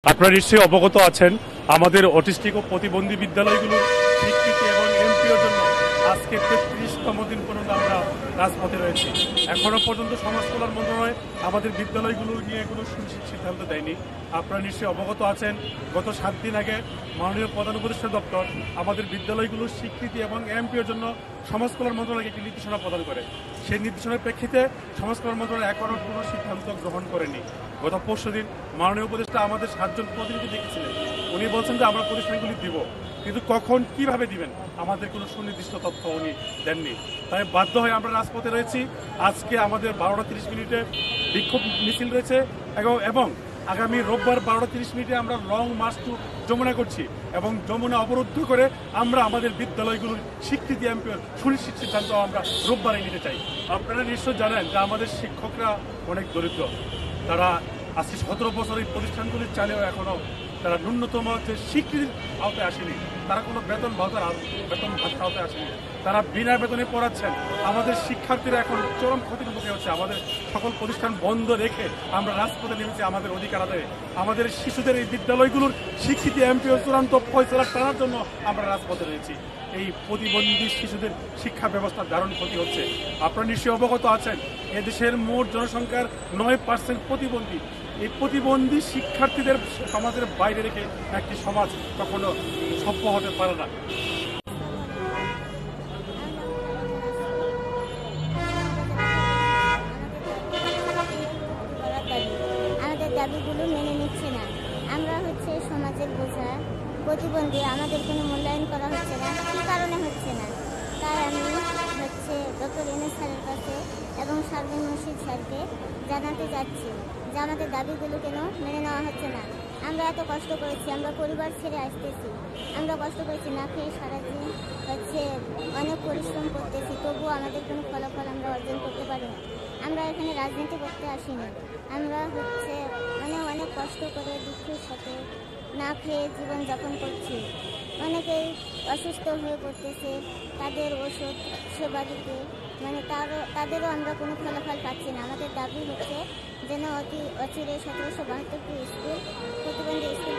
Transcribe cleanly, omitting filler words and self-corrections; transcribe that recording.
আপনারা নিশ্চয়ই অবগত আছেন আমাদের অটিস্টিক ও প্রতিবন্ধী বিদ্যালয়গুলোর স্বীকৃতি এবং এমপিওর জন্য আজকে ৩৩তম দিন পর্যন্ত আমরা রাজপথে রয়েছি। এখনো পর্যন্ত সমাজ কল্যাণ মন্ত্রণালয় আমাদের বিদ্যালয়গুলো নিয়ে কোনো সুনিশ্চিত সিদ্ধান্ত দেয়নি। আপনারা নিশ্চয়ই অবগত আছেন গত ৭ দিন আগে মাননীয় প্রধান উপদেষ্টা দপ্তর আমাদের বিদ্যালয়গুলোর স্বীকৃতি এবং এমপিওর জন্য সমাজ কল্যাণ মন্ত্রণালয়কে একটি নির্দেশনা প্রদান করে। সেই নির্দেশনার প্রেক্ষিতে সমাজ কল্যাণ মন্ত্রণালয় এখনো কোনো সিদ্ধান্ত গ্রহণ করেনি। গত পরশুদিন মাননীয় উপদেষ্টা আমাদের ৭ জন প্রতিনিধি দেখেছিলেন। উনি বলছেন যে আমরা প্রতিষ্ঠানগুলি দিব, কিন্তু কখন কিভাবে দিবেন আমাদের কোনো সুনির্দিষ্ট তথ্য উনি দেননি। তাই বাধ্য হয়ে আমরা রাজপথে রয়েছি। আজকে আমাদের ১২টা ৩০ মিনিটে বিক্ষোভ মিছিল রয়েছে এবং আগামী রোববার ১২টা ৩০ মিনিটে আমরা লং মার্চ টু যমুনা করছি এবং যমুনা অবরুদ্ধ করে আমরা আমাদের বিদ্যালয়গুলোর স্বীকৃতি এমপিওর সুনিশ্চিত সিদ্ধান্ত আমরা রোববারে নিতে চাই। আপনারা নিশ্চয় জানেন যে আমাদের শিক্ষকরা অনেক দরিদ্র। তারা আজকে ১৭ বছর এই প্রতিষ্ঠানগুলির চালেও এখনো তারা ন্যূনতম যে স্বীকৃতির আওতায় আসেনি। তারা কোনো বেতন ভাতার আওতায় আসেনি। তারা বিনা বেতনে পড়াচ্ছেন। আমাদের শিক্ষার্থীরা এখন চরম ক্ষতির মুখে হচ্ছে। আমাদের সকল প্রতিষ্ঠান বন্ধ রেখে আমরা রাজপথে নেমেছি আমাদের অধিকার আদায়ে। আমাদের শিশুদের এই বিদ্যালয়গুলোর স্বীকৃতি এমপিও চূড়ান্ত ফয়সালা টানার জন্য আমরা রাজপথে রয়েছি। এই প্রতিবন্ধী শিশুদের শিক্ষা ব্যবস্থার দারুণ ক্ষতি হচ্ছে। আপনারা নিশ্চয়ই অবগত আছেন এদেশের মোট জনসংখ্যার ৯% প্রতিবন্ধী। এই প্রতিবন্ধী শিক্ষার্থীদের সমাজের বাইরে রেখে একটি সমাজ কখনো সভ্য হতে পারে না। আমাদের দাবিগুলো মেনে নিচ্ছে না। আমরা সমাজের বোঝা, প্রতিবন্ধী, আমাদের কোনো মূল্যায়ন করা হচ্ছে না। কী কারণে হচ্ছে না তাই আমি ডক্টর এনএস স্যারের কাছে এবং শারমিন মুর্শিদ স্যারকে জানাতে চাচ্ছি যে আমাদের দাবিগুলো কেন মেনে নেওয়া হচ্ছে না। আমরা এত কষ্ট করেছি, আমরা পরিবার ছেড়ে আসতেছি, আমরা কষ্ট করেছি, না খেয়ে সারাদিন অনেক পরিশ্রম করতেছি, তবুও আমাদের কোনো ফলাফল আমরা অর্জন করতে পারি না। আমরা এখানে রাজনীতি করতে আসিনি। আমরা অনেক কষ্ট করে দুঃখের সাথে না খেয়ে জীবনযাপন করছি। অনেকেই অসুস্থ হয়ে পড়তেছে, তাদের ওষুধ সেবা দিতে তাদেরও আমরা কোনো ফলাফল পাচ্ছি না। আমাদের দাবি যেন অচিরে ১৭৭২টি স্কুল, প্রতিবন্ধী স্কুল